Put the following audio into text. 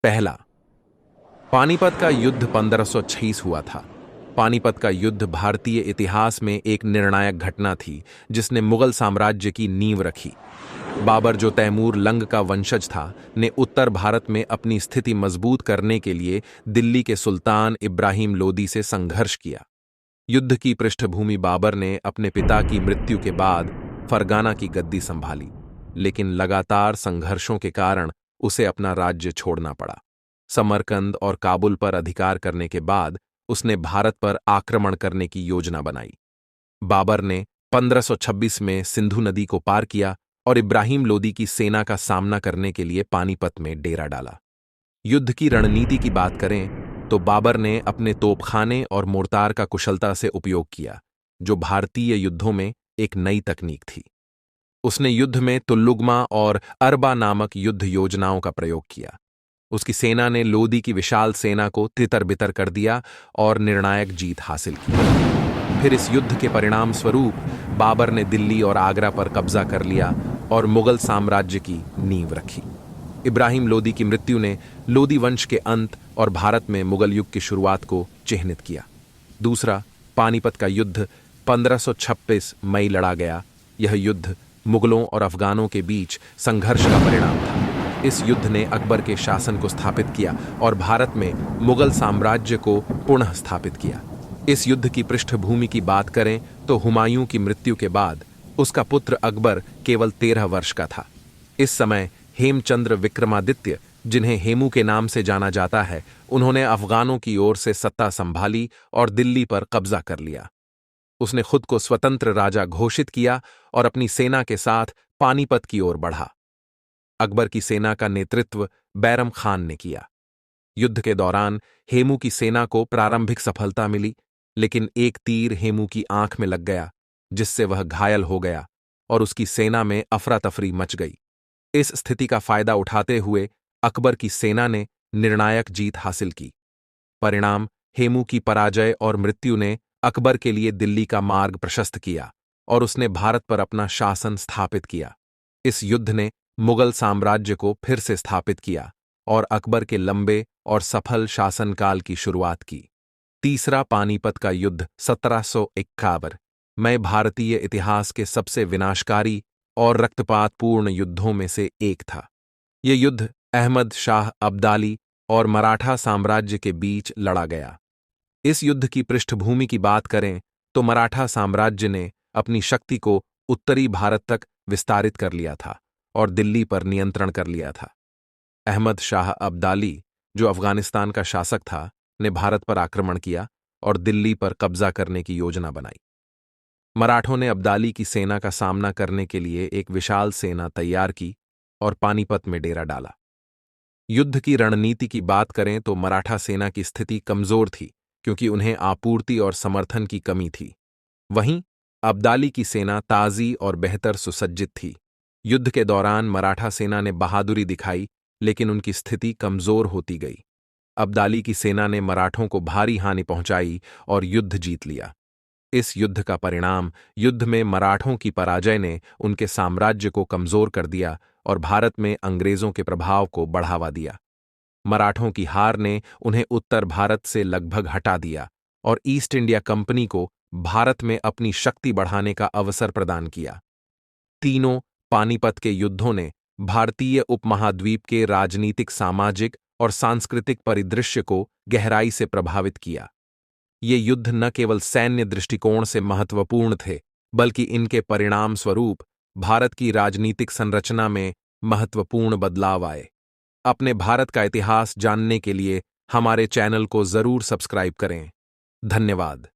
पहला, पानीपत का युद्ध 1526 हुआ था। पानीपत का युद्ध भारतीय इतिहास में एक निर्णायक घटना थी जिसने मुगल साम्राज्य की नींव रखी। बाबर, जो तैमूर लंग का वंशज था, ने उत्तर भारत में अपनी स्थिति मजबूत करने के लिए दिल्ली के सुल्तान इब्राहिम लोदी से संघर्ष किया। युद्ध की पृष्ठभूमि बाबर ने अपने पिता की मृत्यु के बाद फरगाना की गद्दी संभाली, लेकिन लगातार संघर्षों के कारण उसे अपना राज्य छोड़ना पड़ा। समरकंद और काबुल पर अधिकार करने के बाद उसने भारत पर आक्रमण करने की योजना बनाई। बाबर ने 1526 में सिंधु नदी को पार किया और इब्राहिम लोदी की सेना का सामना करने के लिए पानीपत में डेरा डाला। युद्ध की रणनीति की बात करें तो बाबर ने अपने तोपखाने और मोर्टार का कुशलता से उपयोग किया, जो भारतीय युद्धों में एक नई तकनीक थी। उसने युद्ध में तुल्लुगमा और अरबा नामक युद्ध योजनाओं का प्रयोग किया। उसकी सेना ने लोदी की विशाल सेना को तितर-बितर कर दिया और निर्णायक जीत हासिल की। फिर इस युद्ध के परिणाम स्वरूप बाबर ने दिल्ली और आगरा पर कब्जा कर लिया और मुगल साम्राज्य की नींव रखी। इब्राहिम लोदी की मृत्यु ने लोदी वंश के अंत और भारत में मुगल युग की शुरुआत को चिह्नित किया। दूसरा, पानीपत का युद्ध 1526 मई लड़ा गया। यह युद्ध मुगलों और अफगानों के बीच संघर्ष का परिणाम था। इस युद्ध ने अकबर के शासन को स्थापित किया और भारत में मुगल साम्राज्य को पुनः स्थापित किया। इस युद्ध की पृष्ठभूमि की बात करें तो हुमायूं की मृत्यु के बाद उसका पुत्र अकबर केवल 13 वर्ष का था। इस समय हेमचंद्र विक्रमादित्य, जिन्हें हेमू के नाम से जाना जाता है, उन्होंने अफगानों की ओर से सत्ता संभाली और दिल्ली पर कब्जा कर लिया। उसने खुद को स्वतंत्र राजा घोषित किया और अपनी सेना के साथ पानीपत की ओर बढ़ा। अकबर की सेना का नेतृत्व बैरम खान ने किया। युद्ध के दौरान हेमू की सेना को प्रारंभिक सफलता मिली, लेकिन एक तीर हेमू की आंख में लग गया, जिससे वह घायल हो गया और उसकी सेना में अफरा-तफरी मच गई। इस स्थिति का फायदा उठाते हुए अकबर की सेना ने निर्णायक जीत हासिल की। परिणाम, हेमू की पराजय और मृत्यु ने अकबर के लिए दिल्ली का मार्ग प्रशस्त किया और उसने भारत पर अपना शासन स्थापित किया। इस युद्ध ने मुगल साम्राज्य को फिर से स्थापित किया और अकबर के लंबे और सफल शासनकाल की शुरुआत की। तीसरा, पानीपत का युद्ध 1751 में भारतीय इतिहास के सबसे विनाशकारी और रक्तपातपूर्ण युद्धों में से एक था। यह युद्ध अहमद शाह अब्दाली और मराठा साम्राज्य के बीच लड़ा गया। इस युद्ध की पृष्ठभूमि की बात करें तो मराठा साम्राज्य ने अपनी शक्ति को उत्तरी भारत तक विस्तारित कर लिया था और दिल्ली पर नियंत्रण कर लिया था। अहमद शाह अब्दाली, जो अफगानिस्तान का शासक था, ने भारत पर आक्रमण किया और दिल्ली पर कब्जा करने की योजना बनाई। मराठों ने अब्दाली की सेना का सामना करने के लिए एक विशाल सेना तैयार की और पानीपत में डेरा डाला। युद्ध की रणनीति की बात करें तो मराठा सेना की स्थिति कमजोर थी, क्योंकि उन्हें आपूर्ति और समर्थन की कमी थी। वहीं अब्दाली की सेना ताजी और बेहतर सुसज्जित थी। युद्ध के दौरान मराठा सेना ने बहादुरी दिखाई, लेकिन उनकी स्थिति कमजोर होती गई। अब्दाली की सेना ने मराठों को भारी हानि पहुंचाई और युद्ध जीत लिया। इस युद्ध का परिणाम, युद्ध में मराठों की पराजय ने उनके साम्राज्य को कमजोर कर दिया और भारत में अंग्रेजों के प्रभाव को बढ़ावा दिया। मराठों की हार ने उन्हें उत्तर भारत से लगभग हटा दिया और ईस्ट इंडिया कंपनी को भारत में अपनी शक्ति बढ़ाने का अवसर प्रदान किया। तीनों पानीपत के युद्धों ने भारतीय उपमहाद्वीप के राजनीतिक, सामाजिक और सांस्कृतिक परिदृश्य को गहराई से प्रभावित किया। ये युद्ध न केवल सैन्य दृष्टिकोण से महत्वपूर्ण थे, बल्कि इनके परिणाम स्वरूप भारत की राजनीतिक संरचना में महत्वपूर्ण बदलाव आए। अपने भारत का इतिहास जानने के लिए हमारे चैनल को जरूर सब्सक्राइब करें। धन्यवाद।